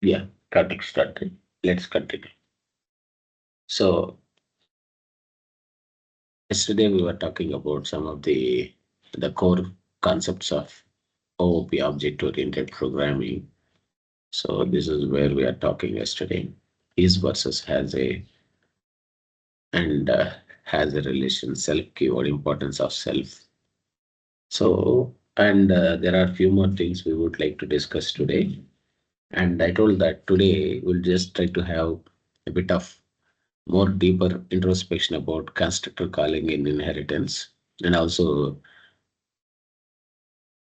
Yeah, starting, starting. Let's continue. So yesterday we were talking about some of the core concepts of OOP, object-oriented programming. So this is where we are talking yesterday. Is versus has a and has a relation self keyword importance of self. So and there are a few more things we would like to discuss today. And I told that today we'll just try to have a bit of more deeper introspection about constructor calling in inheritance and also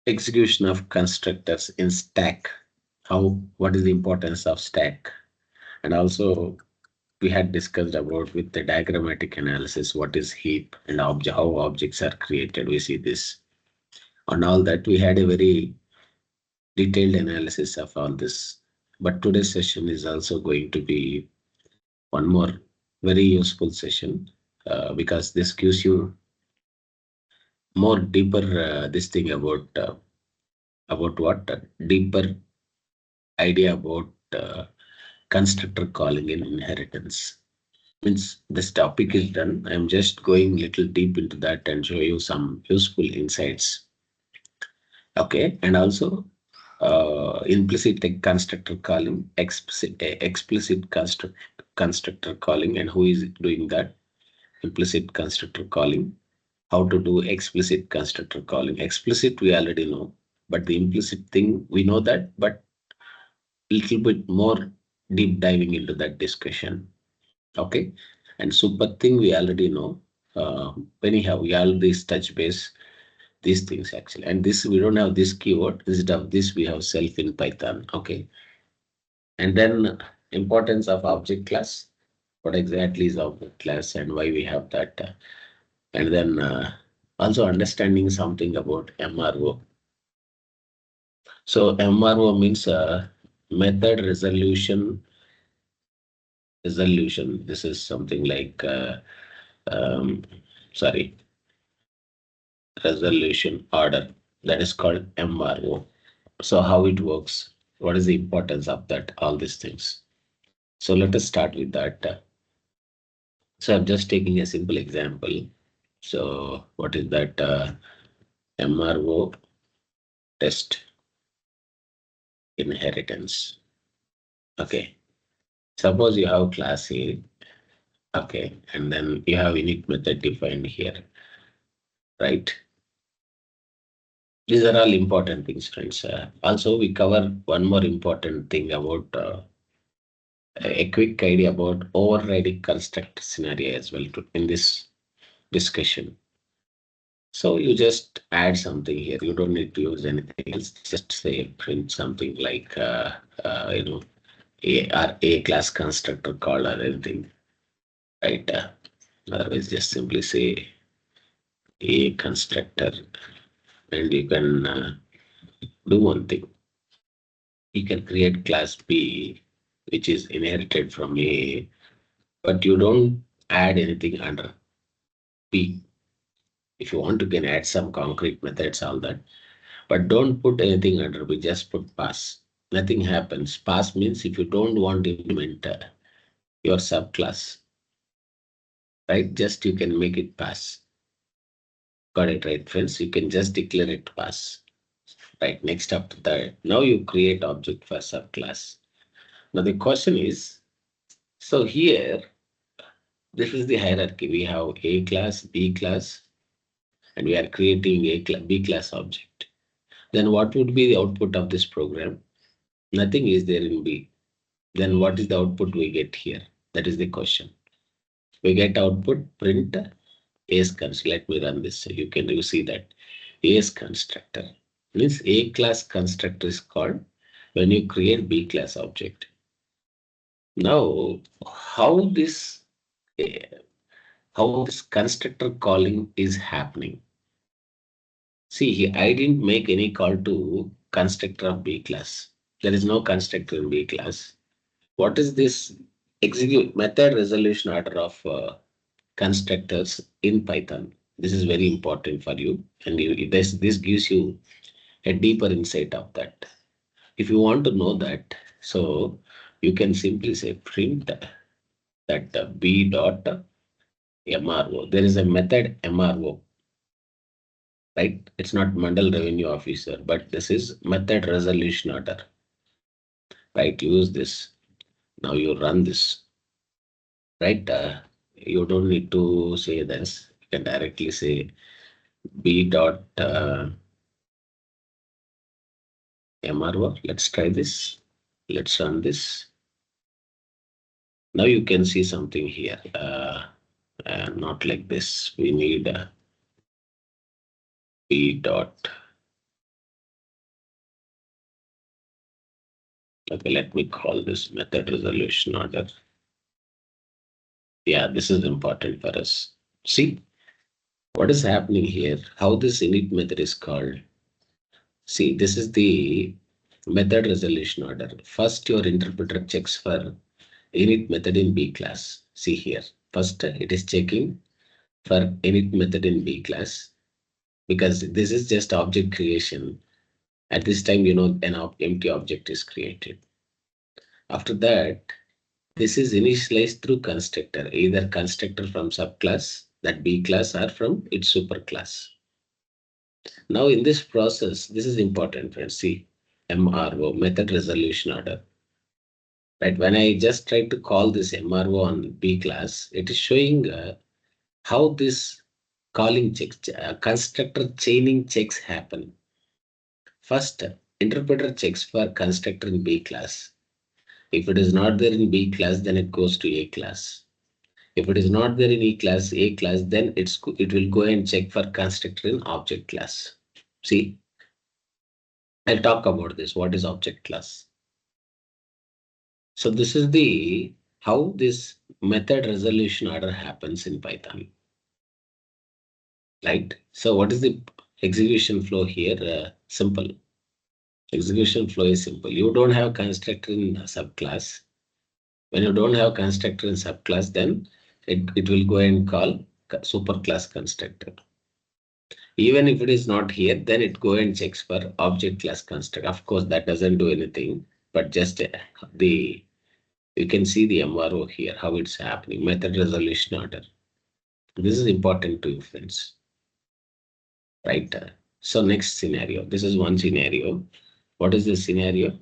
execution of constructors in stack. How what is the importance of stack? And also we had discussed about with the diagrammatic analysis what is heap and how objects are created. We see this. On all that we had a very detailed analysis of all this. But today's session is also going to be one more very useful session because this gives you more deeper this thing about what deeper idea about constructor calling in inheritance. Means this topic is done. I'm just going little deep into that and show you some useful insights. Okay, and also implicit constructor calling, explicit constructor calling, and who is doing that implicit constructor calling. How to do explicit constructor calling. Explicit we already know, but the implicit thing we know that, but little bit more deep diving into that discussion. Okay, and super thing we already know. Anyhow, we already touch base these things actually, and this we don't have this keyword. Instead of this, we have self in Python. Okay, and then importance of object class. What exactly is object class and why we have that? And then also understanding something about MRO. So MRO means method resolution. This is something like um, sorry, resolution order. That is called MRO. So how it works? What is the importance of that? All these things. So let us start with that. So I'm just taking a simple example. So what is that? MRO test inheritance. Okay. Suppose you have class A. Okay, and then you have init method defined here, right? These are all important things, friends. Also, we cover one more important thing about a quick idea about overriding construct scenario as well in this discussion. So you just add something here. You don't need to use anything else. Just say print something like a class constructor call or anything, right? Otherwise, just simply say a constructor, and you can do one thing. You can create class B, which is inherited from A, but you don't add anything under B. If you want, you can add some concrete methods, all that, but don't put anything under B, just put pass. Nothing happens. Pass means if you don't want to implement your subclass, right? Just you can make it pass. Got it right, friends? You can just declare it pass. Right, next up to that. Now you create object for subclass. Now the question is, so here, this is the hierarchy. We have A class, B class, and we are creating B class object. Then what would be the output of this program? Nothing is there in B. Then what is the output we get here? That is the question. We get output print A's constructor. Let me run this so you see that A's constructor means A class constructor is called when you create B class object. Now, how this eh, how this constructor calling is happening? See, I didn't make any call to constructor of B class. There is no constructor in B class. What is this execute method resolution order of constructors in Python? This is very important for you, and this gives you a deeper insight of that. If you want to know that, so you can simply say print that b dot MRO. There is a method MRO, right? It's not Mandal Revenue Officer, but this is method resolution order, right? Use this. Now you run this, right? You don't need to say this. You can directly say b dot MRO. Let's try this. Let's run this. Now you can see something here. Not like this. We need b dot. Okay, let me call this method resolution order. Yeah, this is important for us. See what is happening here, how this init method is called. See, this is the method resolution order. First, your interpreter checks for init method in B class. See here. First, it is checking for init method in B class because this is just object creation. At this time, an empty object is created. After that, this is initialized through constructor, either constructor from subclass, that B class, or from its superclass. Now in this process, this is important, friends. See, MRO, method resolution order. Right, when I just try to call this MRO on B class, it is showing how this calling checks, constructor chaining checks happen. First, interpreter checks for constructor in B class. If it is not there in B class, then it goes to A class. If it is not there in A class, then it will go and check for constructor in object class. See, I'll talk about this. What is object class? So this is the how this method resolution order happens in Python, right? So what is the execution flow here? Simple. Execution flow is simple. You don't have constructor in subclass. When you don't have constructor in subclass, then it will go and call superclass constructor. Even if it is not here, then it go and checks for object class constructor. Of course, that doesn't do anything, but just the you can see the MRO here, how it's happening, method resolution order. This is important to you, friends, right? So next scenario, this is one scenario. What is the scenario?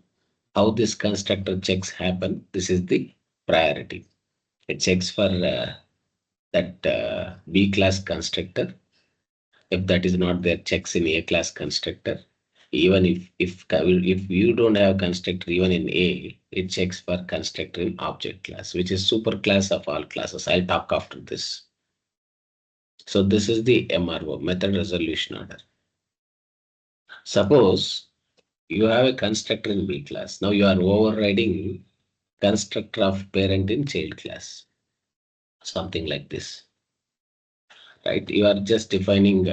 How this constructor checks happen? This is the priority. It checks for that B class constructor. If that is not there, checks in A class constructor. Even if you don't have constructor even in A, it checks for constructor in object class, which is super class of all classes. I'll talk after this. So this is the MRO, method resolution order. Suppose you have a constructor in B class. Now you are overriding constructor of parent in child class. Something like this, right? You are just defining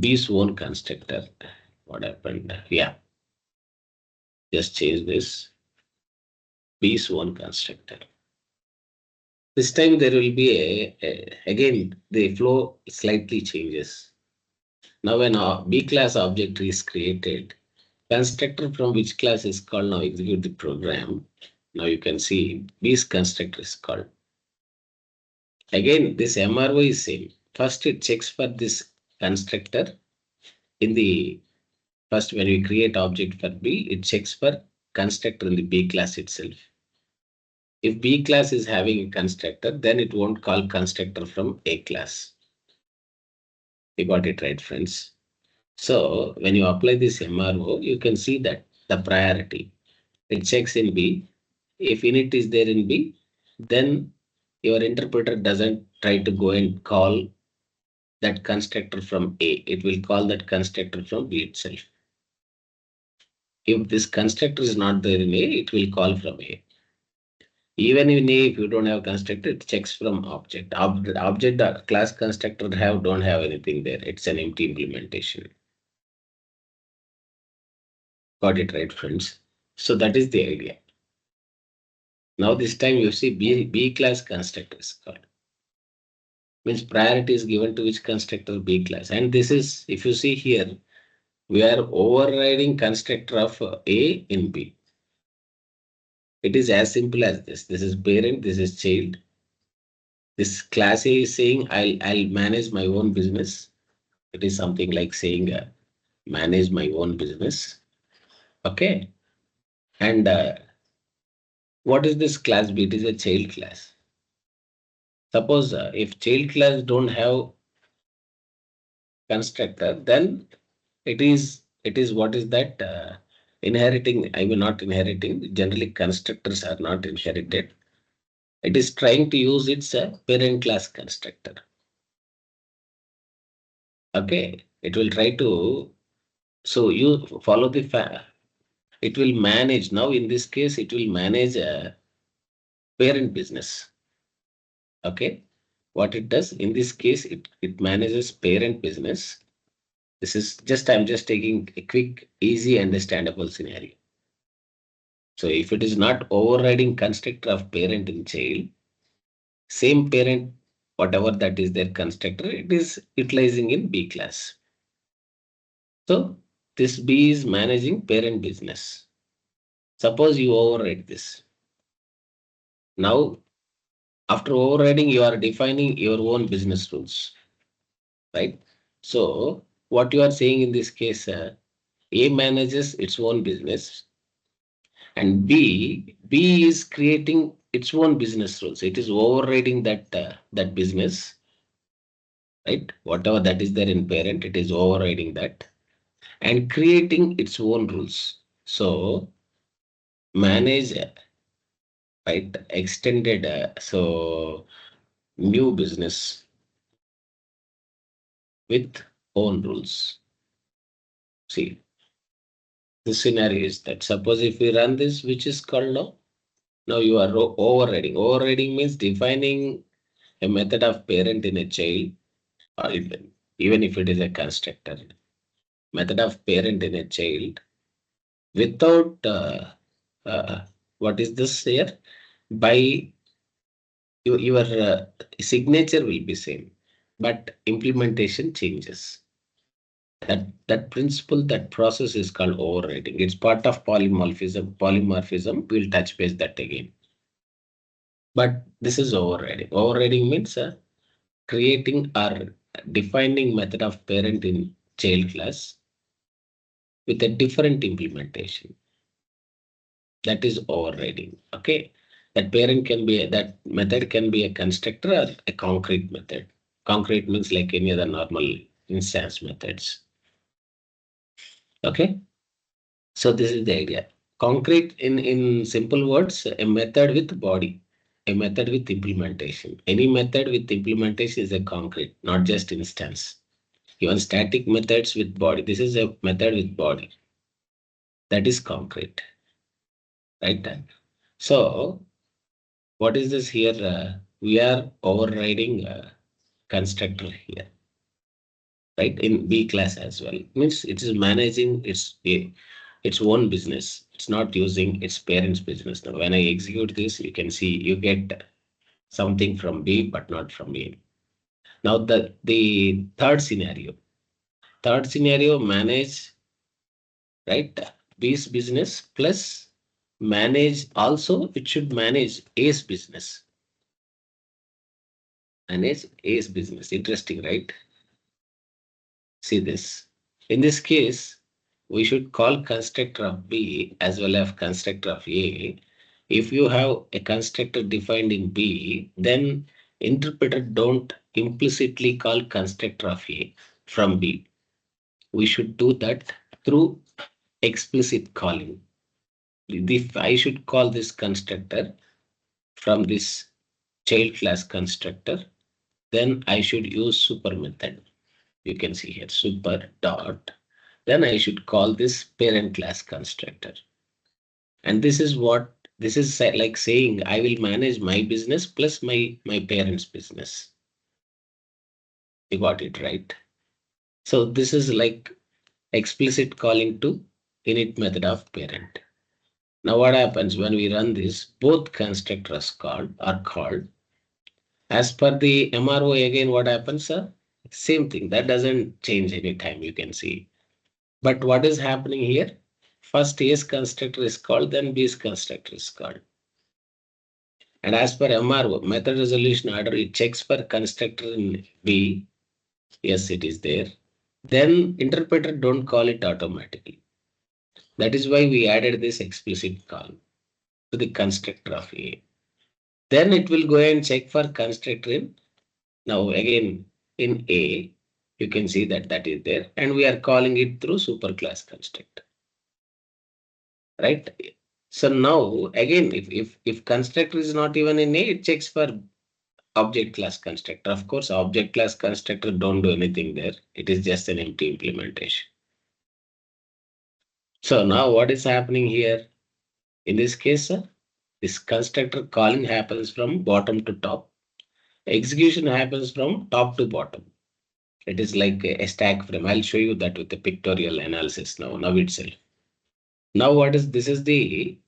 B's own constructor. What happened? Yeah, just change this B's own constructor. This time there will be again the flow slightly changes. Now when a B class object is created, constructor from which class is called, now execute the program. Now you can see B's constructor is called. Again, this MRO is same. First it checks for this constructor in the first when we create object for B, it checks for constructor in the B class itself. If B class is having a constructor, then it won't call constructor from A class. You got it right, friends. So when you apply this MRO, you can see that the priority, it checks in B. If init is there in B, then your interpreter doesn't try to go and call that constructor from A. It will call that constructor from B itself. If this constructor is not there in A, it will call from A. Even in A, if you don't have constructor, it checks from object. Object class constructor don't have anything there. It's an empty implementation. Got it right, friends? So that is the idea. Now this time you see B class constructor is called. Means priority is given to which constructor? B class. And this is, if you see here, we are overriding constructor of A in B. It is as simple as this. This is parent, this is child. This class A is saying I'll manage my own business. It is something like saying manage my own business. Okay. And what is this class B? It is a child class. Suppose if child class don't have constructor, then it is what is that inheriting? I mean not inheriting. Generally, constructors are not inherited. It is trying to use its parent class constructor. Okay, it will try to. So you follow the it will manage. Now in this case, it will manage a parent business. Okay, what it does in this case, it manages parent business. This is just, I'm just taking a quick, easy, understandable scenario. So if it is not overriding constructor of parent and child, same parent, whatever that is their constructor, it is utilizing in B class. So this B is managing parent business. Suppose you override this. Now, after overriding, you are defining your own business rules, right? So what you are saying in this case, A manages its own business, and B is creating its own business rules. It is overriding that business, right? Whatever that is there in parent, it is overriding that and creating its own rules. So manage, right? Extended, so new business with own rules. See, the scenario is that suppose if we run this, which is called now you are overriding. Overriding means defining a method of parent in a child, or even if it is a constructor, method of parent in a child without uh, what is this here? By your signature will be same, but implementation changes. That principle, that process is called overriding. It's part of polymorphism. Polymorphism, we'll touch base that again. But this is overriding. Overriding means creating or defining method of parent in child class with a different implementation. That is overriding. Okay. That parent can be, that method can be a constructor or a concrete method. Concrete means like any other normal instance methods. Okay. So this is the idea. Concrete in simple words, a method with body, a method with implementation. Any method with implementation is a concrete, not just instance. Even static methods with body. This is a method with body. That is concrete. Right? So what is this here? We are overriding constructor here. Right? In B class as well. Means it is managing its own business. It's not using its parents' business. Now, when I execute this, you can see you get something from B, but not from A. Now, the third scenario. Third scenario, manage, right? B's business plus manage also, it should manage A's business. Manage A's business. Interesting, right? See this. In this case, we should call constructor of B as well as constructor of A. If you have a constructor defined in B, then interpreter don't implicitly call constructor of A from B. We should do that through explicit calling. If I should call this constructor from this child class constructor, then I should use super method. You can see here super dot. Then I should call this parent class constructor. And this is what this is like saying I will manage my business plus my parents' business. You got it right. So this is like explicit calling to init method of parent. Now what happens when we run this? Both constructors are called, As per the MRO, again, what happens, sir? Same thing. That doesn't change any time, you can see. But what is happening here? First A's constructor is called, then B's constructor is called. And as per MRO, method resolution order, it checks for constructor in B. Yes, it is there. Then interpreter don't call it automatically. That is why we added this explicit call to the constructor of A. Then it will go and check for constructor in, now again in A, you can see that that is there, and we are calling it through superclass constructor, right? So now again, if constructor is not even in A, it checks for object class constructor. Of course, object class constructor don't do anything there. It is just an empty implementation. So now what is happening here? In this case, this constructor calling happens from bottom to top. Execution happens from top to bottom. It is like a stack frame. I'll show you that with the pictorial analysis now itself. Now what is this is the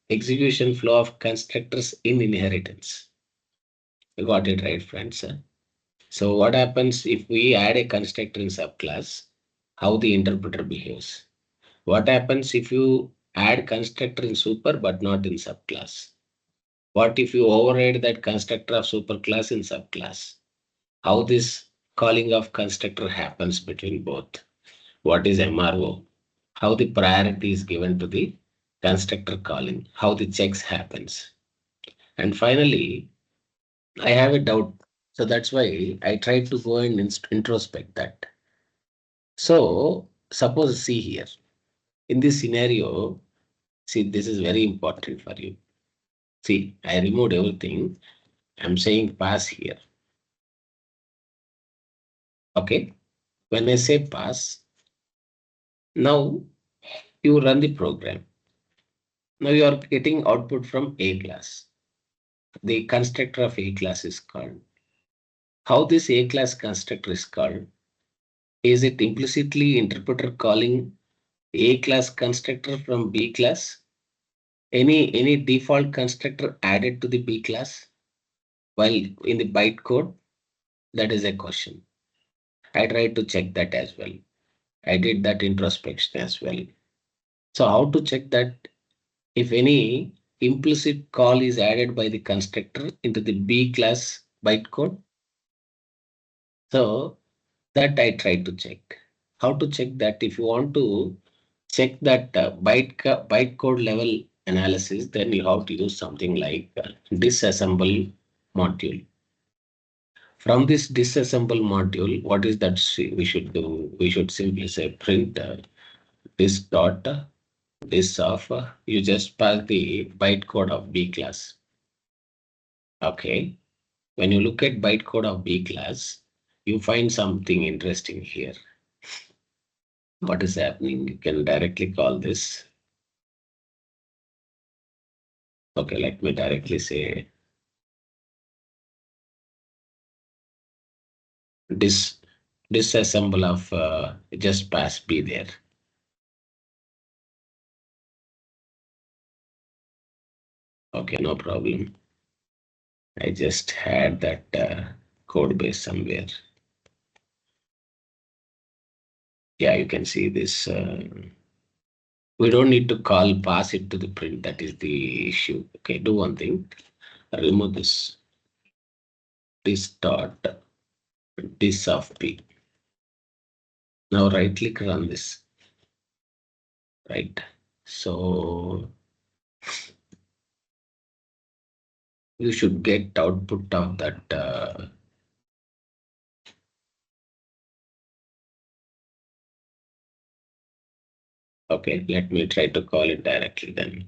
execution flow of constructors in inheritance. You got it right, friends. So what happens if we add a constructor in subclass? How the interpreter behaves. What happens if you add constructor in super but not in subclass? What if you override that constructor of superclass in subclass? How this calling of constructor happens between both? What is MRO? How the priority is given to the constructor calling? How the checks happens? And finally, I have a doubt. So that's why I tried to go and introspect that. So suppose see here. In this scenario, see this is very important for you. See, I removed everything. I'm saying pass here. Okay. When I say pass, now you run the program. Now you are getting output from A class. The constructor of A class is called. How this A class constructor is called? Is it implicitly interpreter calling A class constructor from B class? Any default constructor added to the B class while in the bytecode? That is a question. I tried to check that as well. I did that introspection as well. So how to check that? If any implicit call is added by the constructor into the B class bytecode, so that I try to check. How to check that? If you want to check that bytecode level analysis, then you have to use something like disassemble module. From this disassemble module, what is that we should do? We should simply say print this dot this of you just pass the bytecode of B class. Okay. When you look at bytecode of B class, you find something interesting here. What is happening? You can directly call this. Okay, let me directly say dis disassemble of just pass B there. Okay, no problem. I just had that code base somewhere. Yeah, you can see this. We don't need to call pass it to the print. That is the issue. Okay, do one thing. Remove this dot this of P. Now right click run this. Right. So you should get output of that. Okay, let me try to call it directly then.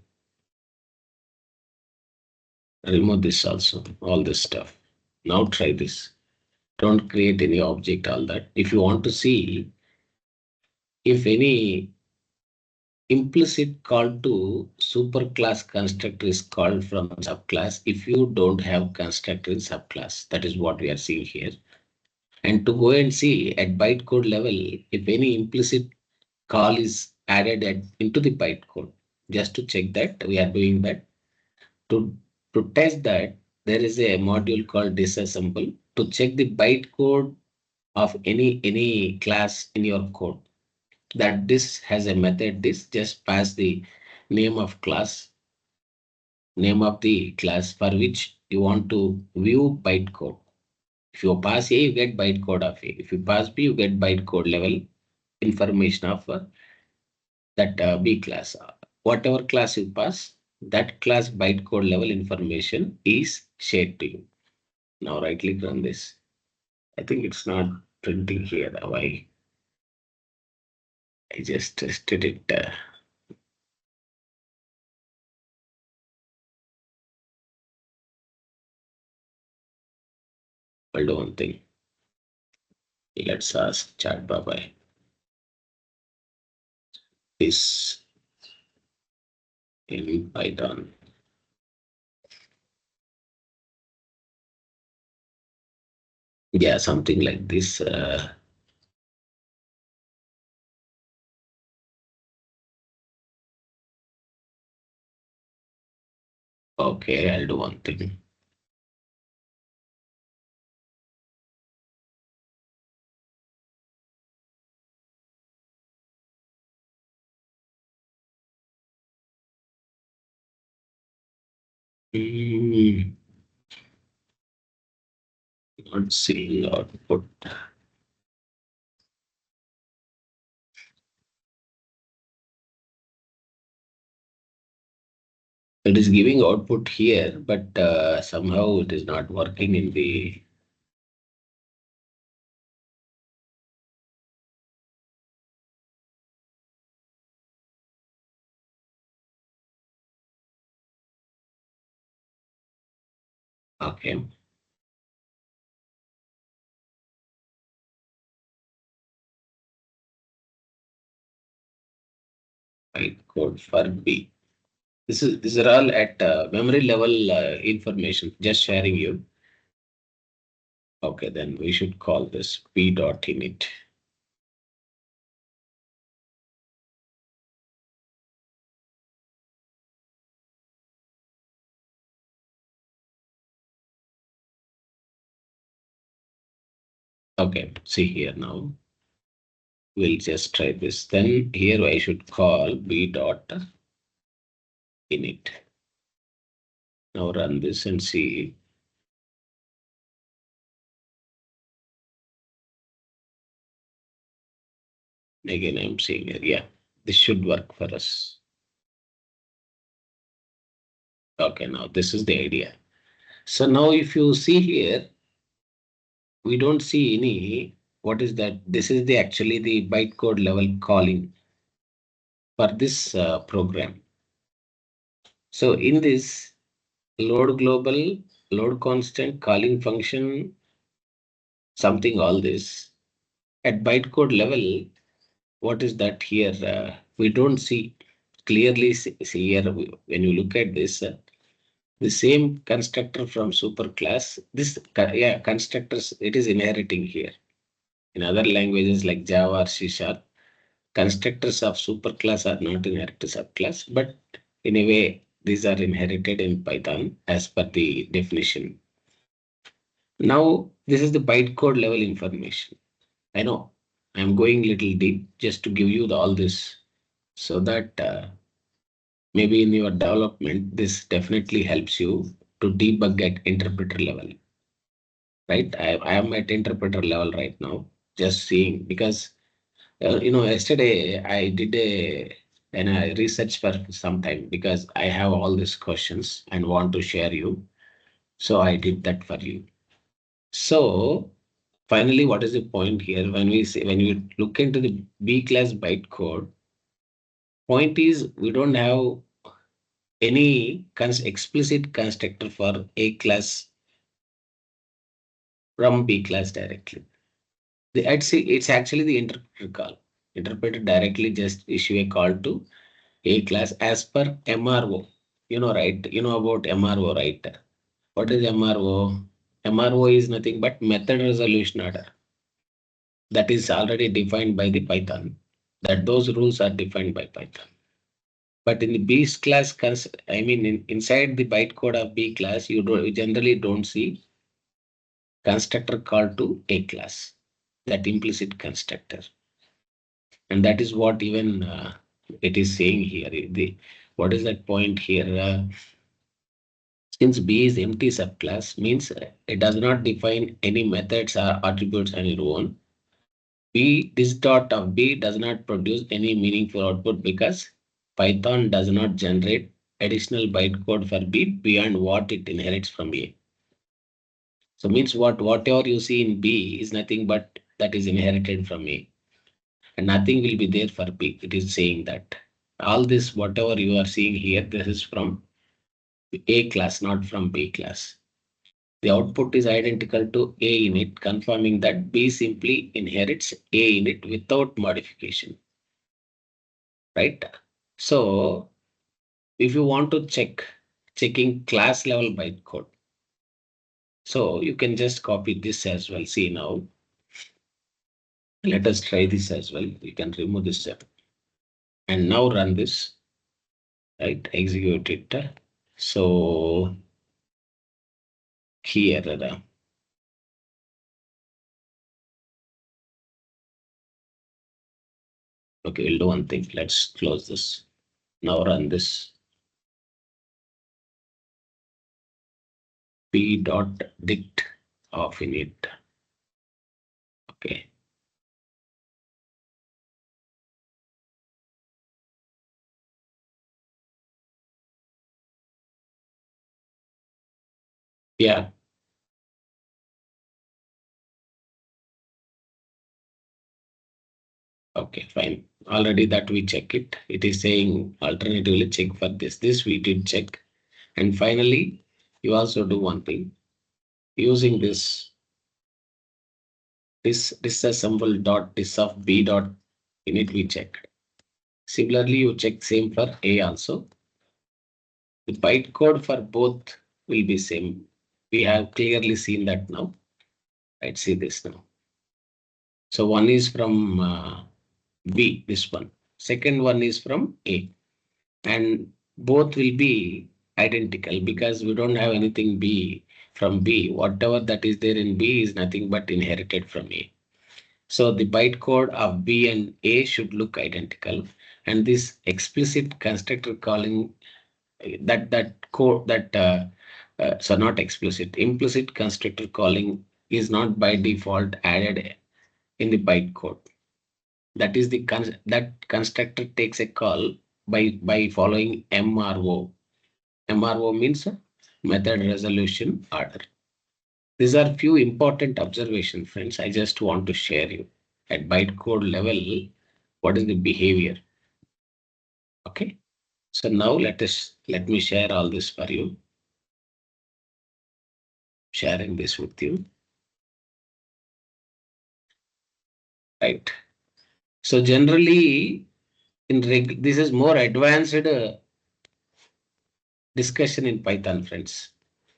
Remove this also, all this stuff. Now try this. Don't create any object, all that. If you want to see if any implicit call to superclass constructor is called from subclass, if you don't have constructor in subclass, that is what we are seeing here. And to go and see at bytecode level, if any implicit call is added into the bytecode, just to check that we are doing that. To test that, there is a module called disassemble to check the bytecode of any class in your code. That this has a method, this just pass the name of class, name of the class for which you want to view bytecode. If you pass A, you get bytecode of A. If you pass B, you get bytecode level information of that B class. Whatever class you pass, that class bytecode level information is shared to you. Now right click on this. I think it's not printing here. Why? I just tested it. I'll do one thing. Let's ask chat bye this in Python. Yeah, something like this. Okay, I'll do one thing. Hmm, not seeing output. It is giving output here, but somehow it is not working in the. Okay, bytecode for B. These are all at memory level information. Just sharing you. Okay, then we should call this B dot init. Okay, see here now. We'll just try this. Then here I should call B dot init. Now run this and see. Again, I'm seeing it. Yeah, this should work for us. Okay, now this is the idea. So now if you see here, we don't see any, what is that? This is the actually the bytecode level calling for this program. So in this load global, load constant, calling function, something all this at bytecode level, what is that here? We don't see clearly see here when you look at this. The same constructor from superclass, this yeah constructors it is inheriting here. In other languages like Java or C Sharp, constructors of superclass are not inherited subclass, but in a way these are inherited in Python as per the definition. Now this is the bytecode level information. I know I'm going little deep just to give you all this so that maybe in your development this definitely helps you to debug at interpreter level. Right? I am at interpreter level right now, just seeing because yesterday I did a research for some time because I have all these questions and want to share you. So I did that for you. So finally, what is the point here? When we say when we look into the B class bytecode, point is we don't have any explicit constructor for A class from B class directly. It's actually the interpreter call. Interpreter directly just issue a call to A class as per MRO. You know, right? You know about MRO, right? What is MRO? MRO is nothing but method resolution order. That is already defined by the Python. That those rules are defined by Python. But in the B class, inside the bytecode of B class, you generally don't see constructor called to A class, that implicit constructor. And that is what even it is saying here. What is that point here? Since B is empty subclass, means it does not define any methods or attributes on its own. This dot of B does not produce any meaningful output because Python does not generate additional bytecode for B beyond what it inherits from A. So means whatever you see in B is nothing but that is inherited from A, and nothing will be there for B. It is saying that all this whatever you are seeing here, this is from A class, not from B class. The output is identical to A init, confirming that B simply inherits A init without modification, right? So if you want to checking class level bytecode, so you can just copy this as well. See now, let us try this as well. You can remove this step and now run this, right? Execute it. So here, okay, we'll do one thing. Let's close this. Now run this. P dot dict of init. Okay. Yeah. Okay, fine. Already that we check it. It is saying alternatively check for this. This we did check. And finally, you also do one thing. Using this disassemble dot dis of B dot init we check. Similarly, you check same for A also. The bytecode for both will be same. We have clearly seen that now. Right, see this now. So one is from B, this one. Second one is from A. And both will be identical because we don't have anything B from B. Whatever that is there in B is nothing but inherited from A. So the bytecode of B and A should look identical. And this explicit constructor calling that code that so not explicit, implicit constructor calling is not by default added in the bytecode. That is that constructor takes a call by following MRO. MRO means method resolution order. These are few important observations, friends. I just want to share you at bytecode level. What is the behavior? Okay. So now let me share all this for you. Sharing this with you. Right. So generally, this is more advanced discussion in Python, friends.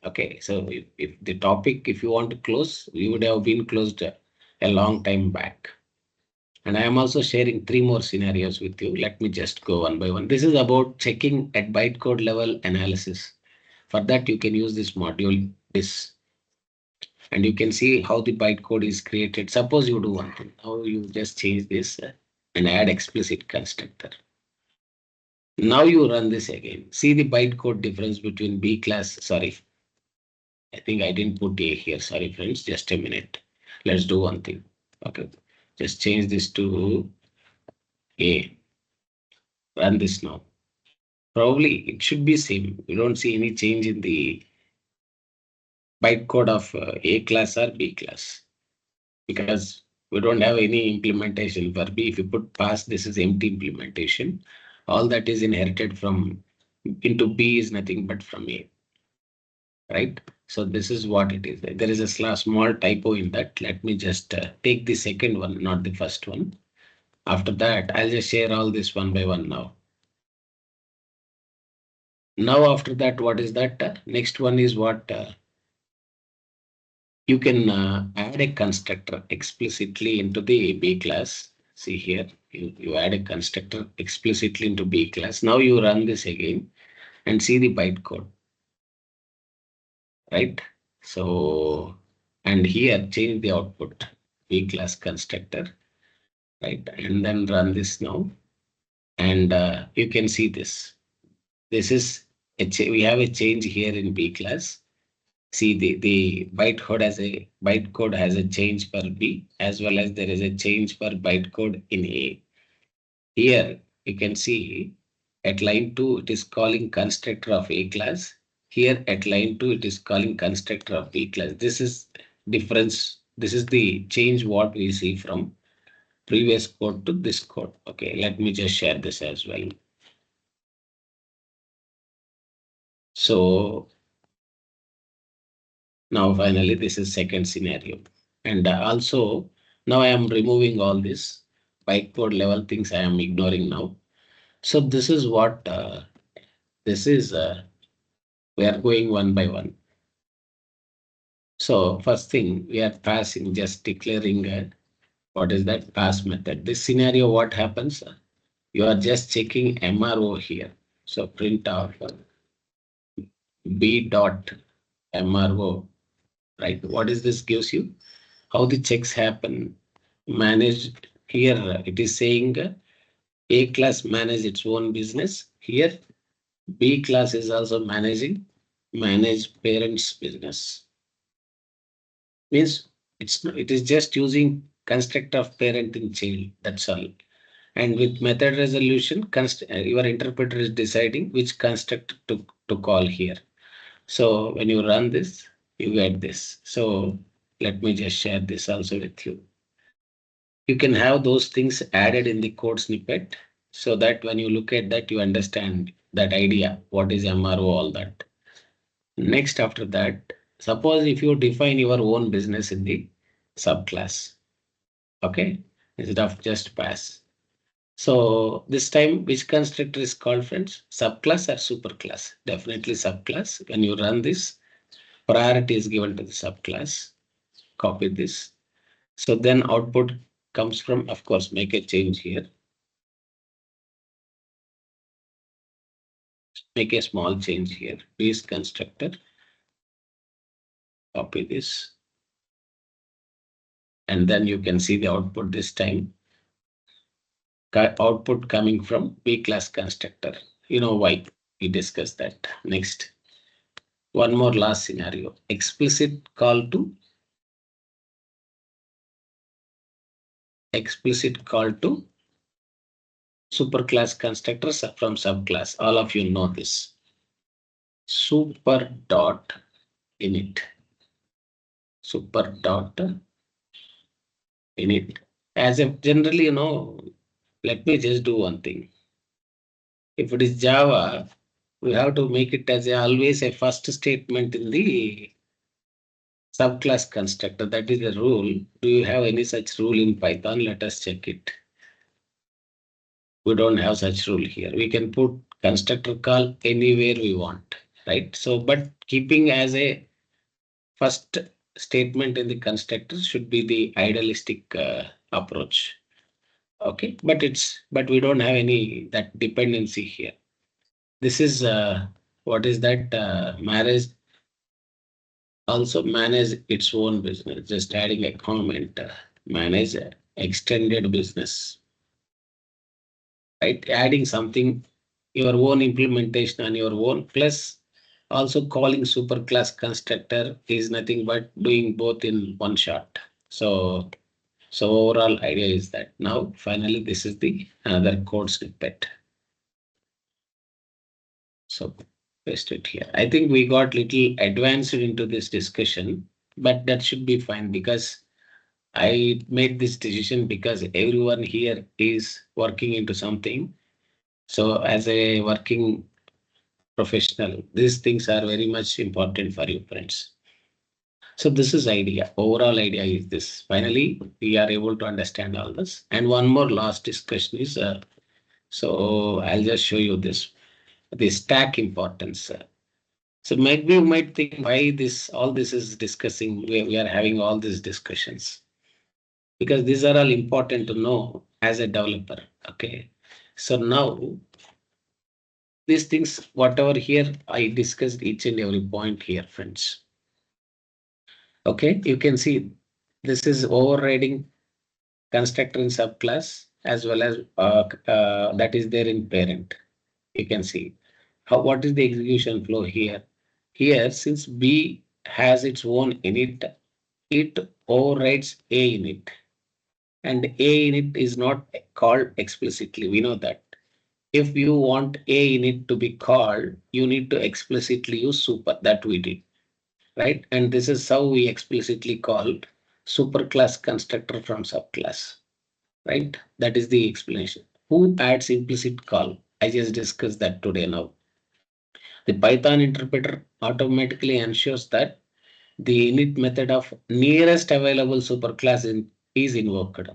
Okay, so if the topic, if you want to close, we would have been closed a long time back. And I am also sharing 3 more scenarios with you. Let me just go one by one. This is about checking at bytecode level analysis. For that, you can use this module, this, and you can see how the bytecode is created. Suppose you do one thing. Now you just change this and add explicit constructor. Now you run this again. See the bytecode difference between B class. Sorry, I think I didn't put A here. Sorry, friends. Just a minute. Let's do one thing. Okay. Just change this to A. Run this now. Probably it should be same. We don't see any change in the bytecode of A class or B class because we don't have any implementation for B. If you put pass, this is empty implementation. All that is inherited from into B is nothing but from A. Right? So this is what it is. There is a small typo in that. Let me just take the second one, not the first one. After that, I'll just share all this one by one now. Now after that, what is that? Next one is what you can add a constructor explicitly into the B class. See here, you add a constructor explicitly into B class. Now you run this again and see the bytecode, right? So, and here change the output B class constructor, right? And then run this now. And you can see this. This is we have a change here in B class. See the bytecode has a change per B, as well as there is a change per bytecode in A. Here you can see at line 2 it is calling constructor of A class. Here at line 2 it is calling constructor of B class. This is difference. This is the change what we see from previous code to this code. Okay, let me just share this as well. So now finally this is second scenario. And also now I am removing all this bytecode level things I am ignoring now. So this is what this is. We are going one by one. So first thing we are passing, just declaring what is that pass method. This scenario, what happens? You are just checking MRO here. So print of B dot MRO, right? What is this gives you? How the checks happen? Managed here. It is saying A class manage its own business. Here B class is also manage parents business. Means it is just using construct of parent and child. That's all. And with method resolution, your interpreter is deciding which construct to call here. So when you run this, you get this. So let me just share this also with you. You can have those things added in the code snippet so that when you look at that, you understand that idea, what is MRO, all that. Next, after that, suppose if you define your own business in the subclass, okay, instead of just pass. So this time, which constructor is called, friends? Subclass or superclass? Definitely subclass. When you run this, priority is given to the subclass. Copy this. So then output comes from, of course, make a change here. Make a small change here. Base constructor. Copy this. And then you can see the output this time. Output coming from B class constructor. You know why we discussed that. Next, one more last scenario. Explicit call to superclass constructors from subclass. All of you know this. Super dot init. Super dot init. As if generally, let me just do one thing. If it is Java, we have to make it as always a first statement in the subclass constructor. That is the rule. Do you have any such rule in Python? Let us check it. We don't have such rule here. We can put constructor call anywhere we want, right? So, but keeping as a first statement in the constructor should be the idealistic approach. Okay, but we don't have any that dependency here. This is what is that marriage also manage its own business. Just adding a comment, manage extended business, right? Adding something, your own implementation on your own, plus also calling superclass constructor is nothing but doing both in one shot. So overall idea is that now finally this is the another code snippet. So paste it here. I think we got little advanced into this discussion, but that should be fine because I made this decision because everyone here is working into something. So as a working professional, these things are very much important for you, friends. So this is idea. Overall idea is this. Finally, we are able to understand all this. And one more last discussion is, so I'll just show you this, the stack importance. So maybe you might think why all this is discussing, we are having all these discussions. Because these are all important to know as a developer. Okay. So now these things, whatever here, I discussed each and every point here, friends. Okay, you can see this is overriding constructor in subclass as well as that is there in parent. You can see how what is the execution flow here. Here, since B has its own init, it overrides A init, and A init is not called explicitly. We know that. If you want A init to be called, you need to explicitly use super. That we did, right? And this is how we explicitly called superclass constructor from subclass, right? That is the explanation. Who adds implicit call? I just discussed that today now. The Python interpreter automatically ensures that the init method of nearest available superclass is invoked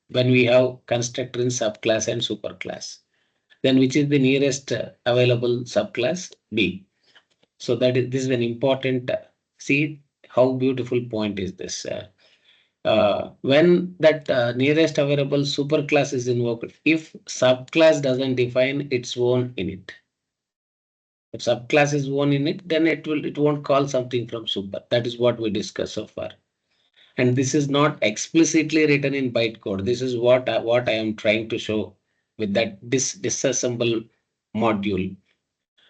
when we have constructor in subclass and superclass. Then which is the nearest available subclass? B. So that is this is an important. See how beautiful point is this. When that nearest available superclass is invoked, if subclass doesn't define its own init, if subclass is one init, then it won't call something from super. That is what we discussed so far. And this is not explicitly written in bytecode. This is what I am trying to show with that disassemble module.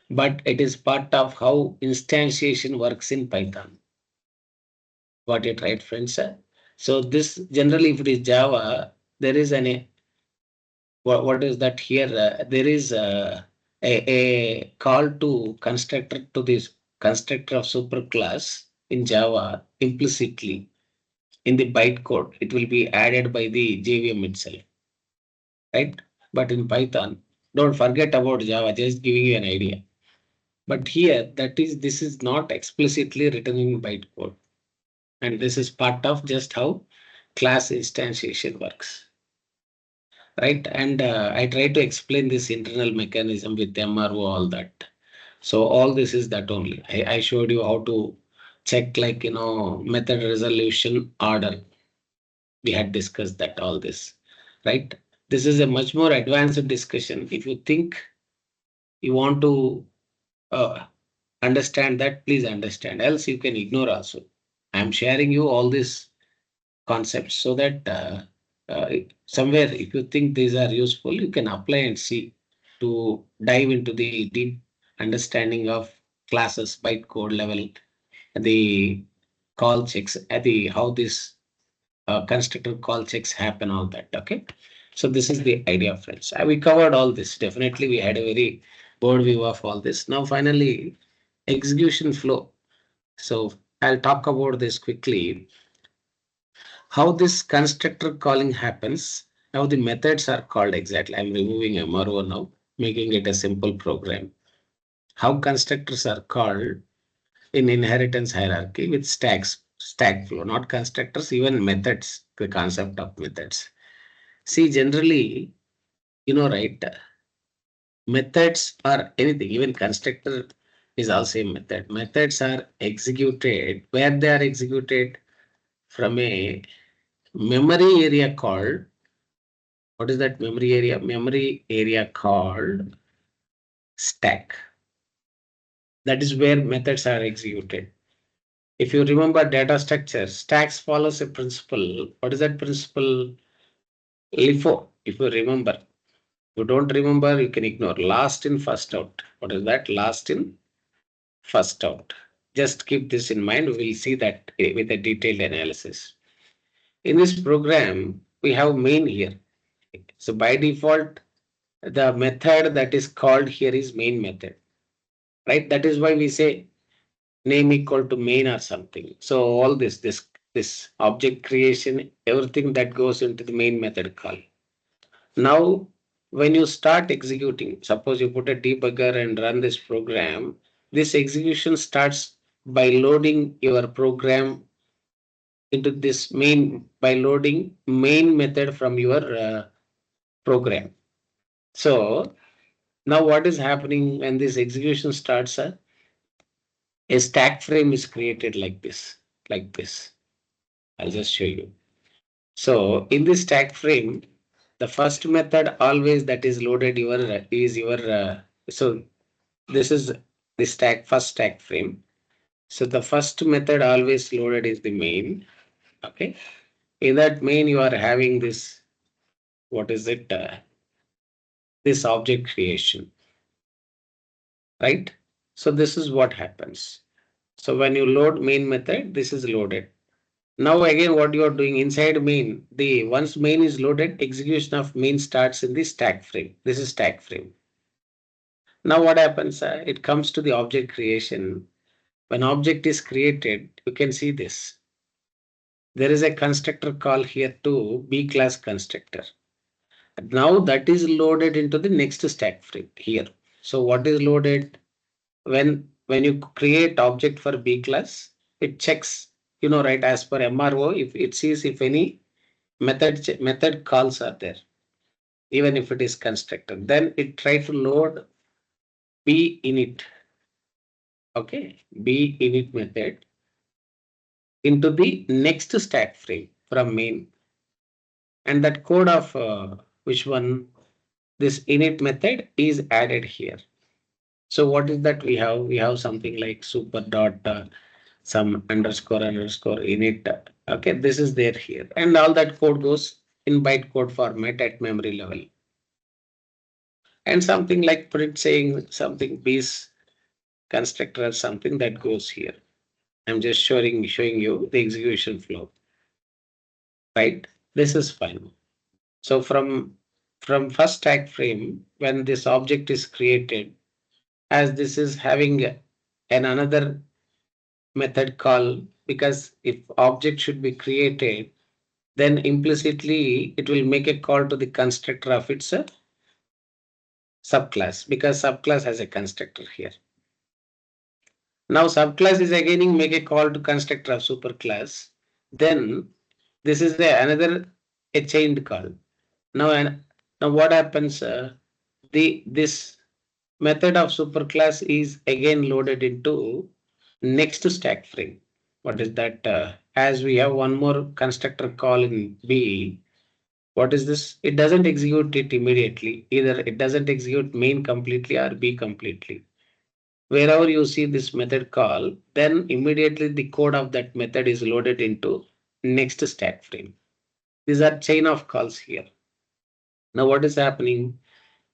But it is part of how instantiation works in Python. Got it right, friends? So this generally, if it is Java, there is what is that here? There is a call to constructor to this constructor of superclass in Java implicitly in the bytecode. It will be added by the JVM itself, right? But in Python, don't forget about Java. Just giving you an idea. But here, this is not explicitly written in bytecode, and this is part of just how class instantiation works, right? And I try to explain this internal mechanism with MRO, all that. So all this is that only. I showed you how to check, like, method resolution order. We had discussed that all this, right? This is a much more advanced discussion. If you think you want to uh, understand that, please understand. Else you can ignore also. I'm sharing you all these concepts so that somewhere if you think these are useful, you can apply and see to dive into the deep understanding of classes, bytecode level, the call checks, the how this constructor call checks happen, all that. Okay. So this is the idea, friends. We covered all this. Definitely, we had a very broad view of all this. Now, finally, execution flow. So I'll talk about this quickly. How this constructor calling happens, how the methods are called exactly. I'm removing MRO now, making it a simple program. How constructors are called in inheritance hierarchy with stack flow, not constructors, even methods, the concept of methods. See, generally, right, methods are anything, even constructor is also a method. Methods are executed where they are executed from a memory area called, what is that memory area? Memory area called stack. That is where methods are executed. If you remember data structure, stacks follows a principle. What is that principle? LIFO, if you remember. If you don't remember, you can ignore. Last in, first out. What is that? Last in, first out. Just keep this in mind. We will see that with a detailed analysis. In this program, we have main here. So by default, the method that is called here is main method, right? That is why we say name equal to main or something. So all this object creation, everything that goes into the main method call. Now, when you start executing, suppose you put a debugger and run this program, this execution starts by loading your program into this main, by loading main method from your program. So now what is happening when this execution starts? A stack frame is created like this, like this. I'll just show you. So in this stack frame, The first method always that is loaded so this is the first stack frame. So the first method always loaded is the main. Okay. In that main, you are having this, what is it? This object creation, right? So this is what happens. So when you load main method, this is loaded. Now again, what you are doing inside main, the once main is loaded, execution of main starts in the stack frame. This is stack frame. Now what happens? It comes to the object creation. When object is created, you can see this. There is a constructor call here to B class constructor. Now that is loaded into the next stack frame here. So what is loaded? When you create object for B class, it checks, right, as per MRO, if it sees if any method calls are there, even if it is constructor, then it try to load B init. Okay, B init method into the next stack frame from main, and that code of which one this init method is added here. So what is that we have? We have something like super dot some underscore init. Okay, this is there here, and all that code goes in bytecode format at memory level. And something like print saying something base constructor or something that goes here. I'm just showing you the execution flow. Right? This is fine. So from first stack frame, when this object is created, as this is having an another method call, because if object should be created, then implicitly it will make a call to the constructor of its subclass, because subclass has a constructor here. Now subclass is again make a call to constructor of superclass. Then this is another a chained call. Now what happens? This method of superclass is again loaded into next stack frame. What is that? As we have one more constructor call in B, what is this? It doesn't execute it immediately. Either it doesn't execute main completely or B completely. Wherever you see this method call, then immediately the code of that method is loaded into next stack frame. These are chain of calls here. Now what is happening?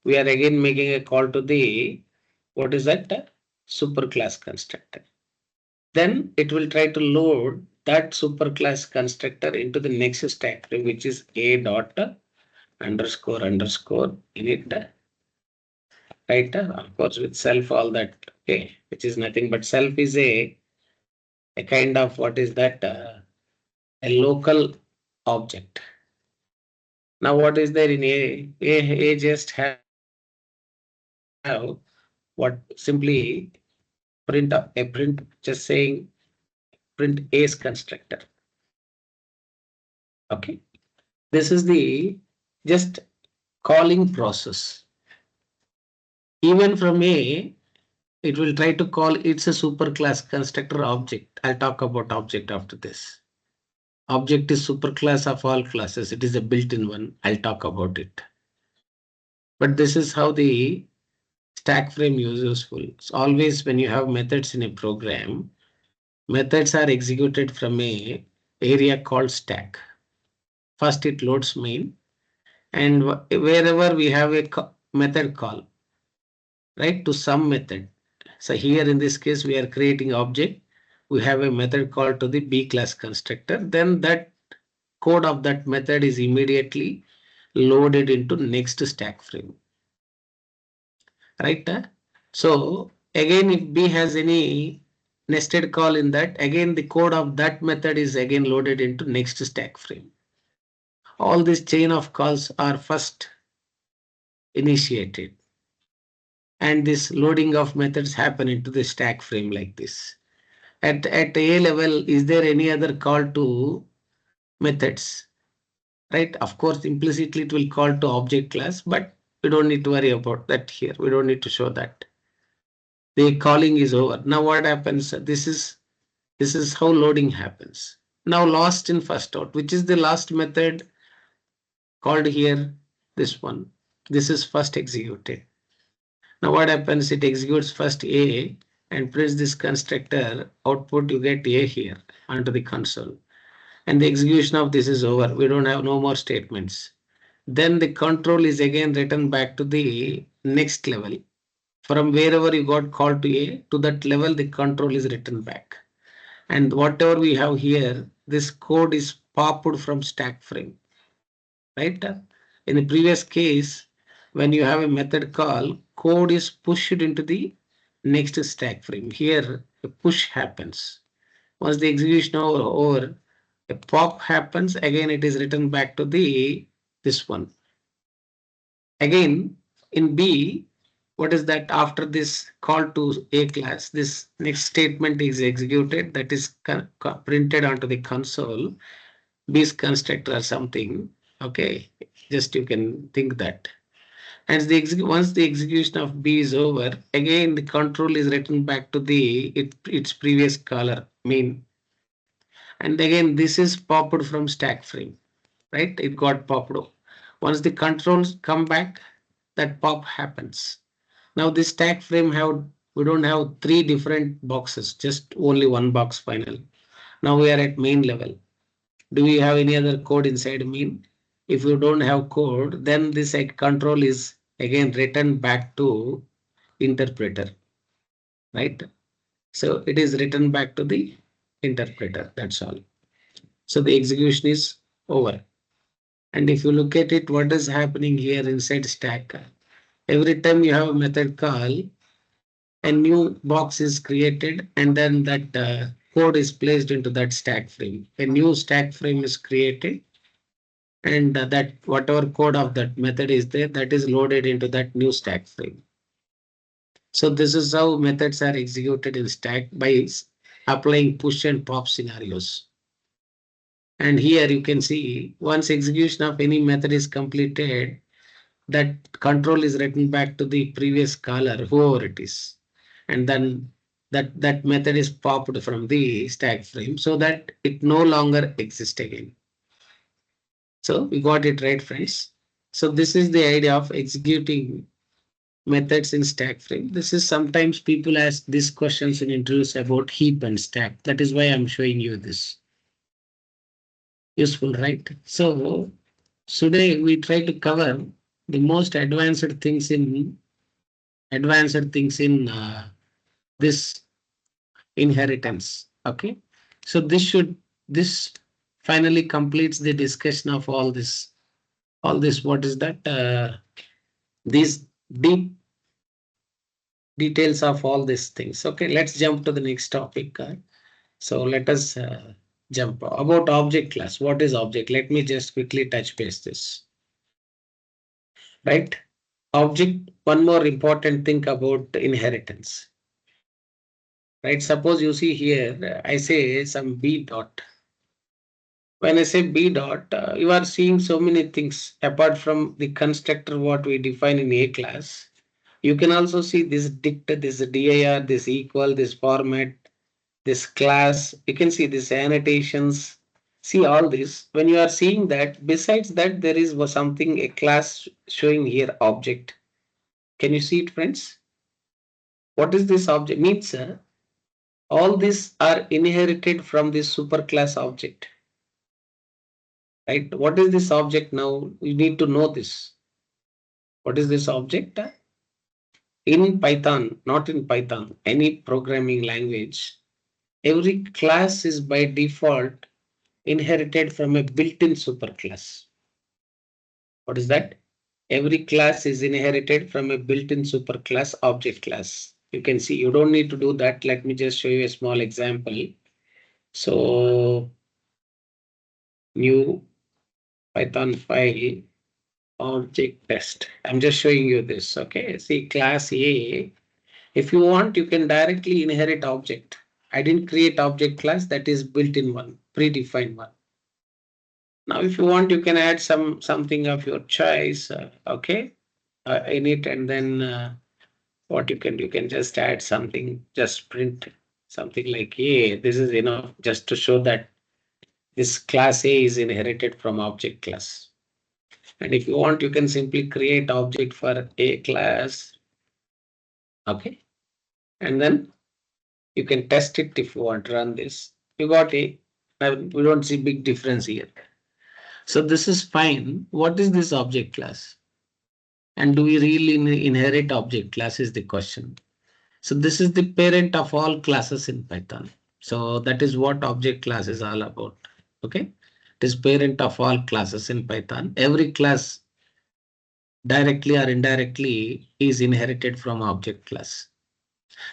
We are again making a call to the, what is that? Superclass constructor. Then it will try to load that superclass constructor into the next stack frame, which is a dot underscore init, right? Of course, with self, all that, okay, which is nothing but self is a kind of, what is that? A local object. Now, what is there in A just have what simply print a print, just saying print A's constructor. Okay, this is the just calling process. Even from A, it will try to call it's a superclass constructor object. I'll talk about object after this. Object is superclass of all classes. It is a built-in one. I'll talk about it. But this is how the stack frame is useful. So always when you have methods in a program, methods are executed from a area called stack. First it loads main, and wherever we have a method call, right, to some method. So here in this case, we are creating object. We have a method called to the B class constructor. Then that code of that method is immediately loaded into next stack frame. Right? So again, if B has any nested call in that, again the code of that method is again loaded into next stack frame. All this chain of calls are first initiated, and this loading of methods happen into the stack frame like this. At A level, is there any other call to methods? Right? Of course, implicitly it will call to object class, but we don't need to worry about that here. We don't need to show that. The calling is over. Now what happens? This is how loading happens. Now lost in first out, which is the last method called here. this one. This is first executed. Now what happens? It executes first A and prints this constructor output. You get A here onto the console. And the execution of this is over. We don't have no more statements. Then the control is again written back to the next level. From wherever you got called to A to that level, the control is written back. And whatever we have here, this code is popped from stack frame, right? In the previous case, when you have a method call, code is pushed into the next stack frame. Here, a push happens. Once the execution over, a pop happens. Again, it is written back to the this one. Again, in B, what is that? After this call to A class, this next statement is executed. That is printed onto the console. B's constructor or something. Okay, just you can think that. And once the execution of B is over, again the control is written back to its previous caller main. And again, this is popped from stack frame, right? It got popped. Once the controls come back, that pop happens. Now this stack frame we don't have three different boxes, just only one box final. Now we are at main level. Do we have any other code inside main? If you don't have code, then this control is again written back to interpreter, right? So it is written back to the interpreter. That's all. So the execution is over. And if you look at it, what is happening here inside stack? Every time you have a method call, a new box is created and then that code is placed into that stack frame. A new stack frame is created and that whatever code of that method is there, that is loaded into that new stack frame. So this is how methods are executed in stack by applying push and pop scenarios. And here you can see once execution of any method is completed, that control is written back to the previous caller, whoever it is. And then that method is popped from the stack frame so that it no longer exists again. So we got it right, friends. So this is the idea of executing methods in stack frame. This is sometimes people ask these questions in interviews about heap and stack. That is why I'm showing you this. Useful, right? So today we try to cover the most advanced things in this inheritance. Okay. So this finally completes the discussion of all this. What is that? These deep details of all these things. Okay, let's jump to the next topic. So let us jump about object class. What is object? Let me just quickly touch base this. Right? Object, one more important thing about inheritance. Right? Suppose you see here, I say some B dot. When I say B dot, you are seeing so many things apart from the constructor what we define in A class. You can also see this dict, this dir, this equal, this format, this class. You can see these annotations. See all this. When you are seeing that, besides that, there is something, a class showing here object. Can you see it, friends? What is this object? Means all these are inherited from this superclass object. Right? What is this object now? You need to know this. What is this object? In Python, not in Python, any programming language, every class is by default inherited from a built-in superclass. What is that? Every class is inherited from a built-in superclass object class. You can see you don't need to do that. Let me just show you a small example. So new Python file object test. I'm just showing you this. Okay. See class A. If you want, you can directly inherit object. I didn't create object class, that is built-in one, predefined one. Now, if you want, you can add something of your choice. Okay, in it, and then what you can just add something, just print something like A. This is enough just to show that this class A is inherited from object class. And if you want, you can simply create object for a class. Okay. And then you can test it if you want to run this. You got a, we don't see big difference here. So this is fine. What is this object class? And do we really inherit object class is the question. So this is the parent of all classes in Python. So that is what object class is all about. Okay. It is parent of all classes in Python. Every class directly or indirectly is inherited from object class.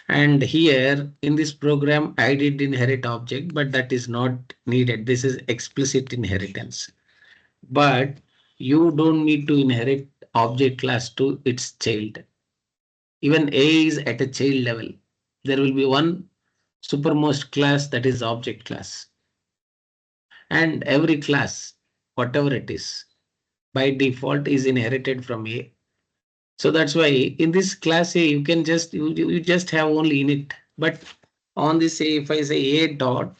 And here in this program, I did inherit object, but that is not needed. This is explicit inheritance. But you don't need to inherit object class to its child. Even A is at a child level. There will be one supermost class that is object class. And every class, whatever it is, by default is inherited from A. So that's why in this class A, you can just you just have only init. But on this A, if I say A dot,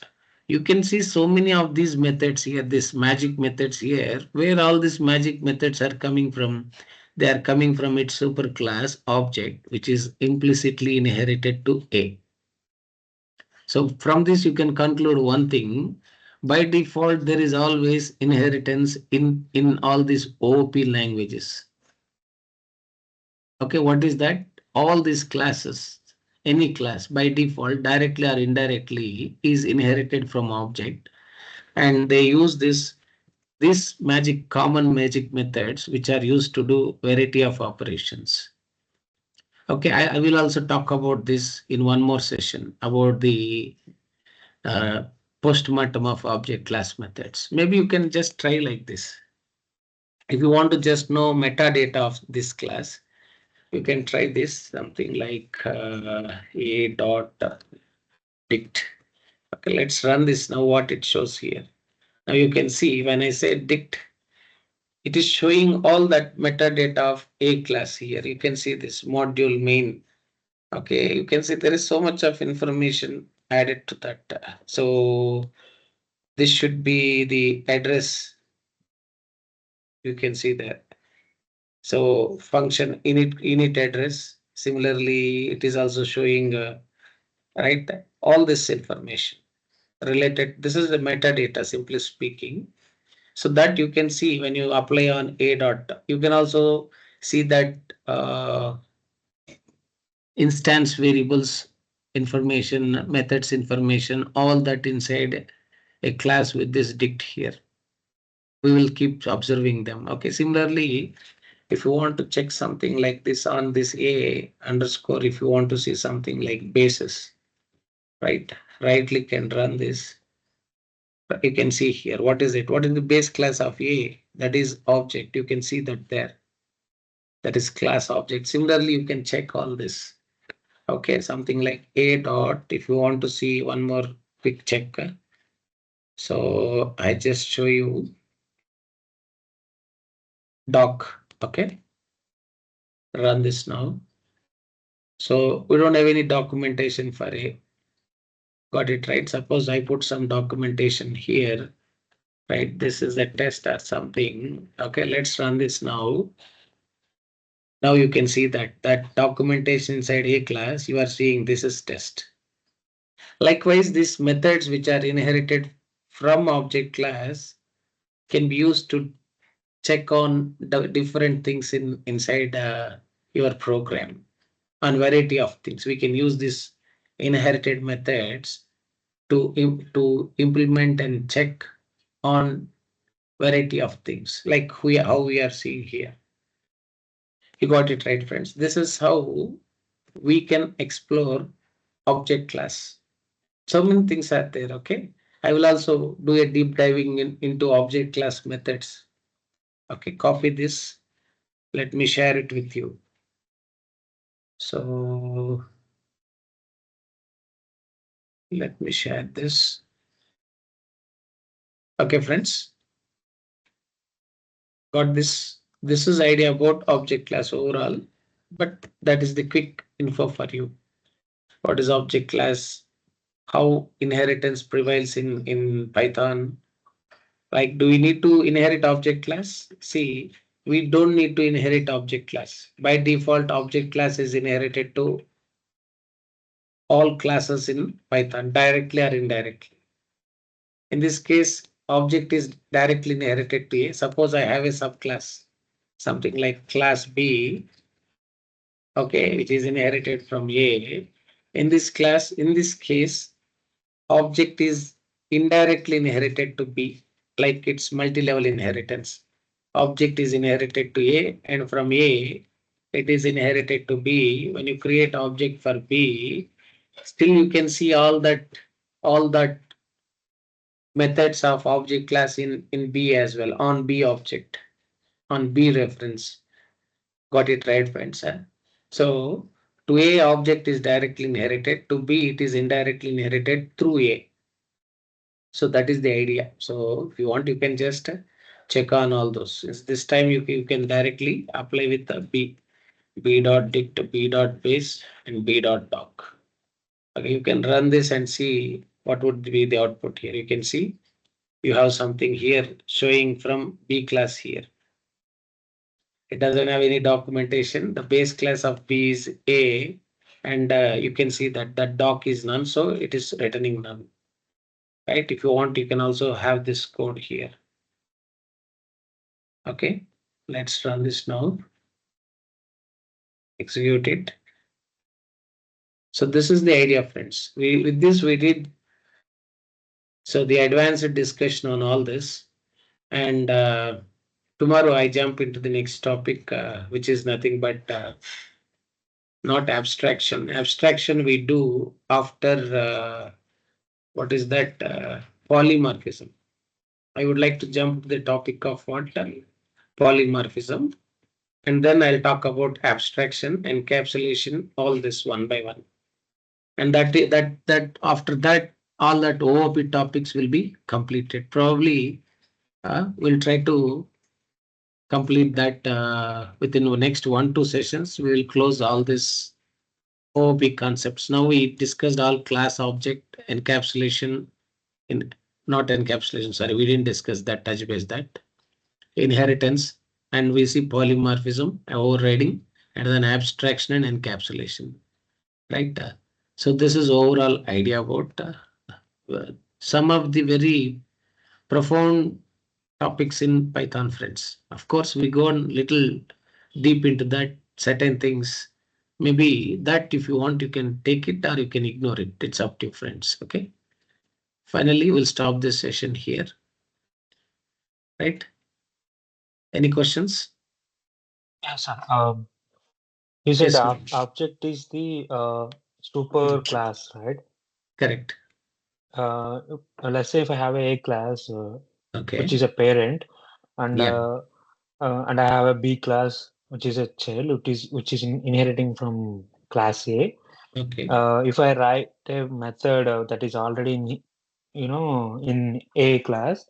you can see so many of these methods here, this magic methods here, where all these magic methods are coming from. They are coming from its superclass object, which is implicitly inherited to A. So from this, you can conclude one thing. By default, there is always inheritance in all these OOP languages. Okay, what is that? All these classes, any class by default, directly or indirectly, is inherited from object, and they use this magic common magic methods which are used to do variety of operations. Okay, I will also talk about this in one more session about the uh, postmortem of object class methods. Maybe you can just try like this. If you want to just know metadata of this class, you can try this something like a dot dict. Okay, let's run this now. What it shows here. Now you can see when I say dict, it is showing all that metadata of a class here. You can see this module main. Okay, you can see there is so much of information added to that. So this should be the address. You can see that. So function init address. Similarly, it is also showing right all this information related. This is the metadata, simply speaking. So that you can see when you apply on a dot. You can also see that instance variables information, methods information, all that inside a class with this dict here. We will keep observing them. Okay. Similarly, if you want to check something like this on this a underscore, if you want to see something like basis, right? Right click and run this. You can see here. What is it? What is the base class of a? That is object. You can see that there. That is class object. Similarly, you can check all this. Okay, something like a dot. If you want to see one more quick check. So I just show you doc. Okay, run this now. So we don't have any documentation for a. Got it right. Suppose I put some documentation here. Right, this is a test or something. Okay, let's run this now. Now you can see that documentation inside a class, you are seeing this is test. Likewise, these methods which are inherited from object class can be used to check on the different things inside your program on variety of things. We can use these inherited methods to implement and check on variety of things like how we are seeing here. You got it right, friends. This is how we can explore object class. So many things are there. Okay. I will also do a deep diving into object class methods. Okay. Copy this. Let me share it with you. So let me share this. Okay, friends. Got this. This is idea about object class overall, but that is the quick info for you. What is object class? How inheritance prevails in Python? Like, do we need to inherit object class? See, we don't need to inherit object class. By default, object class is inherited to all classes in Python, directly or indirectly. In this case, object is directly inherited to A. Suppose I have a subclass, something like class B, okay, which is inherited from A. In this class, in this case, object is indirectly inherited to B, like it's multi-level inheritance. Object is inherited to A, and from A, it is inherited to B. When you create object for B, still you can see all that methods of object class in B as well, on B object, on B reference. Got it right, friends? Huh? So to A, object is directly inherited. To B, it is indirectly inherited through A. So that is the idea. So if you want, you can just check on all those. This time you can directly apply with the B dot dict, B dot base, and B dot doc. Okay, you can run this and see what would be the output here. You can see you have something here showing from B class here. It doesn't have any documentation. The base class of B is A, and you can see that that doc is none, so it is returning none. Right? If you want, you can also have this code here. Okay, let's run this now. Execute it. So this is the idea, friends. With this we did so the advanced discussion on all this, and tomorrow I jump into the next topic, which is nothing but not abstraction. Abstraction we do after what is that polymorphism. I would like to jump to the topic of what polymorphism, and then I'll talk about abstraction, encapsulation, all this one by one. And that after that, all that OOP topics will be completed. Probably we'll try to complete that within the next 1-2 sessions. We will close all this OOP concepts. Now we discussed all class object encapsulation in not encapsulation. Sorry, we didn't discuss that. Touch base that inheritance, and we see polymorphism, overriding, and then abstraction and encapsulation. Right. So this is overall idea about some of the very profound topics in Python, friends. Of course, we go on little deep into that certain things. Maybe that if you want, you can take it or you can ignore it. It's up to you, friends. Okay. Finally, we'll stop this session here. Right. Any questions? Yes, sir. You said Yes. object is the super class, right? Correct. Let's say if I have a class, Okay. which is a parent, and Yeah. and I have a B class, which is a child, which is inheriting from class A. Okay. If I write a method that is already in A class,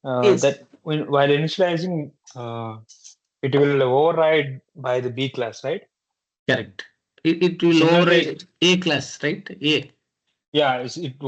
Yes. that while initializing, it will override by the B class, right? Correct. It will Similarly, override A class, right? A. yeah, it